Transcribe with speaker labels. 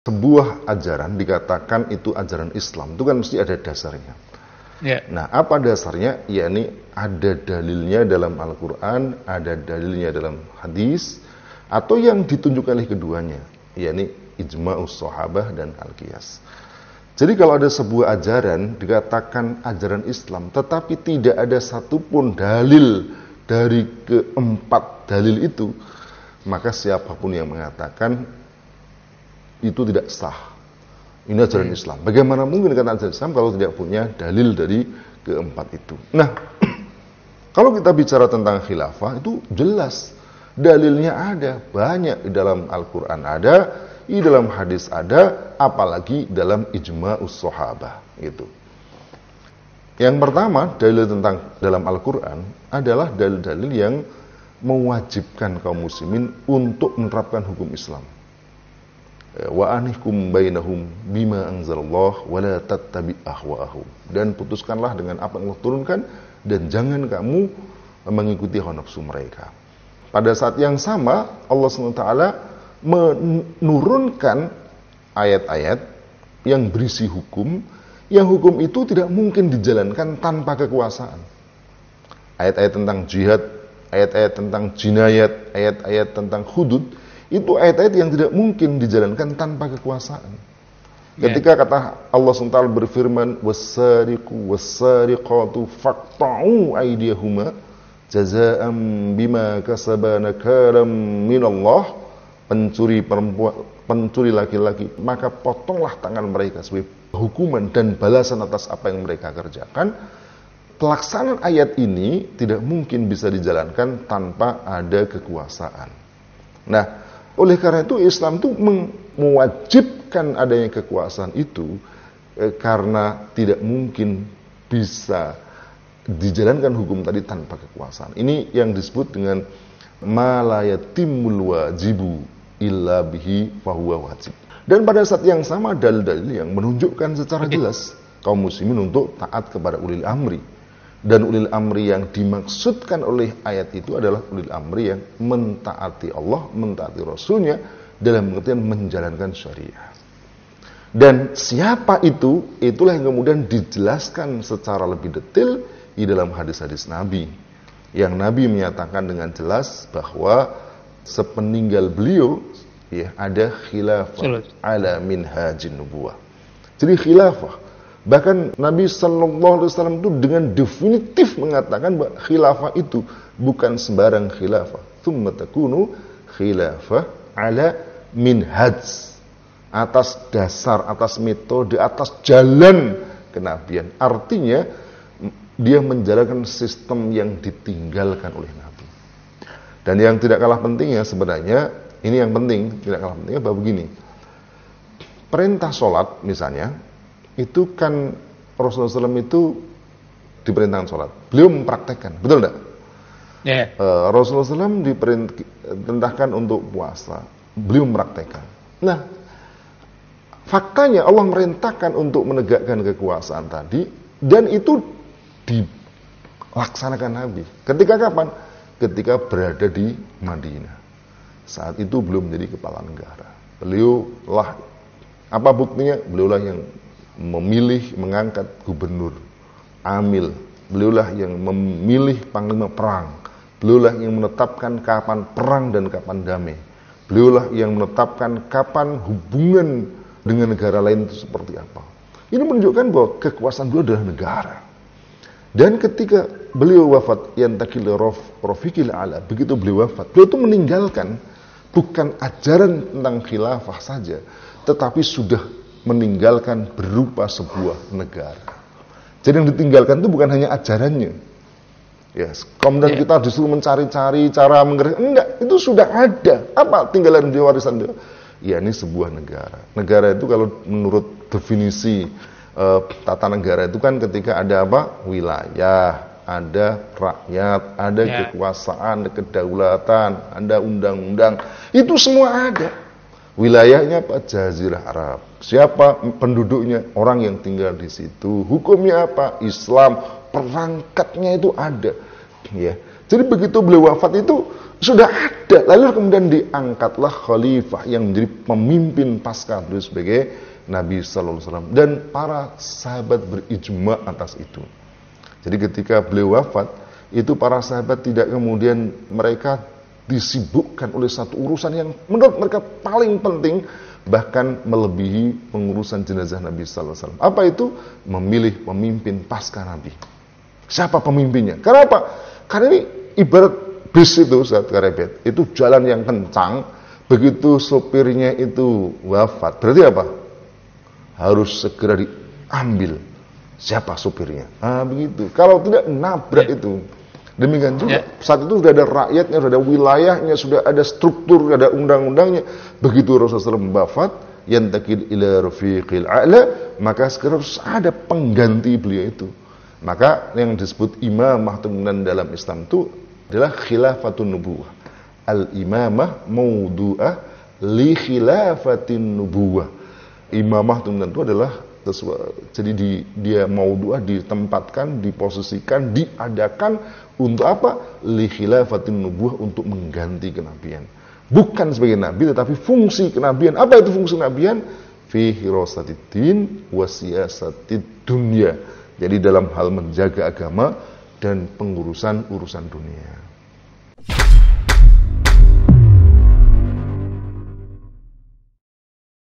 Speaker 1: sebuah ajaran dikatakan itu ajaran Islam, itu kan mesti ada dasarnya.
Speaker 2: Ya.
Speaker 1: Nah, apa dasarnya? Yakni ada dalilnya dalam Al-Quran, ada dalilnya dalam hadis, atau yang ditunjukkan oleh keduanya, yakni ijma'us sahabah dan al-qiyas. Jadi kalau ada sebuah ajaran dikatakan ajaran Islam, tetapi tidak ada satupun dalil dari keempat dalil itu, maka siapapun yang mengatakan itu tidak sah. Ini ajaran Islam. Bagaimana mungkin kata ajaran Islam kalau tidak punya dalil dari keempat itu? Nah, kalau kita bicara tentang khilafah, itu jelas dalilnya ada, banyak di dalam Al-Quran ada, di dalam hadis ada, apalagi dalam ijma'us sahabah gitu. Yang pertama, dalil tentang dalam Al-Quran adalah dalil-dalil yang mewajibkan kaum muslimin untuk menerapkan hukum Islam. Wa anihkum bainahum bima anzalallah wa la tattabi ahwa'ahum, dan putuskanlah dengan apa yang Allah turunkan dan jangan kamu mengikuti hawa nafsu mereka. Pada saat yang sama Allah SWT menurunkan ayat-ayat yang berisi hukum, yang hukum itu tidak mungkin dijalankan tanpa kekuasaan. Ayat-ayat tentang jihad, ayat-ayat tentang jinayat, ayat-ayat tentang hudud, itu ayat-ayat yang tidak mungkin dijalankan tanpa kekuasaan. Ketika kata Allah SWT berfirman, "Was-sariqu was-sariqatu faqta'u aydiyahuma jazaa'an bima kasaba nakalam minallah," pencuri laki-laki, maka potonglah tangan mereka sebagai hukuman dan balasan atas apa yang mereka kerjakan. Pelaksanaan ayat ini tidak mungkin bisa dijalankan tanpa ada kekuasaan. Nah, oleh karena itu Islam itu mewajibkan adanya kekuasaan itu, karena tidak mungkin bisa dijalankan hukum tadi tanpa kekuasaan. Ini yang disebut dengan ma la yatimul wajibu illa bihi fahuwa wajib. Dan pada saat yang sama dalil-dalil yang menunjukkan secara jelas kaum muslimin untuk taat kepada ulil amri. Dan ulil amri yang dimaksudkan oleh ayat itu adalah ulil amri yang mentaati Allah, mentaati Rasulnya dalam pengertian menjalankan syariah. Dan siapa itu? Itulah yang kemudian dijelaskan secara lebih detail di dalam hadis-hadis Nabi. Yang Nabi menyatakan dengan jelas bahwa sepeninggal beliau ya ada khilafah ala minhajin nubuwah. Jadi khilafah, bahkan Nabi Sallallahu Alaihi Wasallam itu dengan definitif mengatakan bahwa khilafah itu bukan sembarang khilafah. Tsumma takunu khilafah ala minhaj, atas dasar, atas metode, atas jalan kenabian. Artinya dia menjalankan sistem yang ditinggalkan oleh Nabi. Dan yang tidak kalah pentingnya sebenarnya, ini yang penting, tidak kalah pentingnya bahwa begini. Perintah sholat misalnya, itu kan Rasulullah SAW itu diperintahkan sholat. Beliau mempraktekkan, betul tidak?
Speaker 2: Yeah.
Speaker 1: Rasulullah SAW diperintahkan untuk puasa. Beliau mempraktekkan. Nah, faktanya Allah merintahkan untuk menegakkan kekuasaan tadi, dan itu dilaksanakan Nabi. Ketika kapan? Ketika berada di Madinah. Saat itu belum menjadi kepala negara. Beliau lah, apa buktinya? Beliau lah yang memilih mengangkat gubernur, amil. Beliaulah yang memilih panglima perang. Beliaulah yang menetapkan kapan perang dan kapan damai. Beliaulah yang menetapkan kapan hubungan dengan negara lain itu seperti apa. Ini menunjukkan bahwa kekuasaan beliau adalah negara. Dan ketika beliau wafat, yantakil rafiqil ala, begitu beliau wafat, beliau itu meninggalkan bukan ajaran tentang khilafah saja, tetapi sudah meninggalkan berupa sebuah negara. Jadi yang ditinggalkan itu bukan hanya ajarannya. Yes. Kemudian kita disuruh mencari-cari cara mengerti. Enggak, itu sudah ada. Apa tinggalan dia, warisan dia? Ya, ini sebuah negara. Negara itu kalau menurut definisi tata negara itu kan ketika ada apa? Wilayah, ada rakyat, ada kekuasaan, ada kedaulatan, ada undang-undang. Itu semua ada. Wilayahnya apa? Jazirah Arab. Siapa penduduknya? Orang yang tinggal di situ. Hukumnya apa? Islam. Perangkatnya itu ada. Ya. Jadi begitu beliau wafat itu sudah ada, lalu kemudian diangkatlah khalifah yang menjadi pemimpin pasca beliau sebagai Nabi sallallahu alaihi wasallam, dan para sahabat berijma atas itu. Jadi ketika beliau wafat, itu para sahabat tidak kemudian mereka disibukkan oleh satu urusan yang menurut mereka paling penting, bahkan melebihi pengurusan jenazah Nabi sallallahu alaihi wasallam. Apa itu? Memilih pemimpin pasca Nabi. Siapa pemimpinnya? Karena apa? Karena ini ibarat bis itu, Ustaz Karebet, itu jalan yang kencang, begitu sopirnya itu wafat, berarti apa? Harus segera diambil siapa sopirnya. Begitu. Kalau tidak nabrak itu. Demikian juga saat itu sudah ada rakyatnya, sudah ada wilayahnya, sudah ada struktur, ada undang-undangnya. Begitu Rasulullah SAW wafat, yantakil ila rafiqil a'la, maka segera harus ada pengganti beliau itu. Maka yang disebut imamah dalam Islam itu adalah khilafatun nubuwah. Al-imamah maudu'ah li khilafatin nubuwah. Imamah itu adalah jadi dia maudu'ah, ditempatkan, diposisikan, diadakan untuk apa? Li khilafatin nubuwah, untuk mengganti kenabian. Bukan sebagai nabi, tetapi fungsi kenabian. Apa itu fungsi kenabian? Fi hirasatiddin wa siyasatid dunya. Jadi dalam hal menjaga agama dan pengurusan urusan dunia.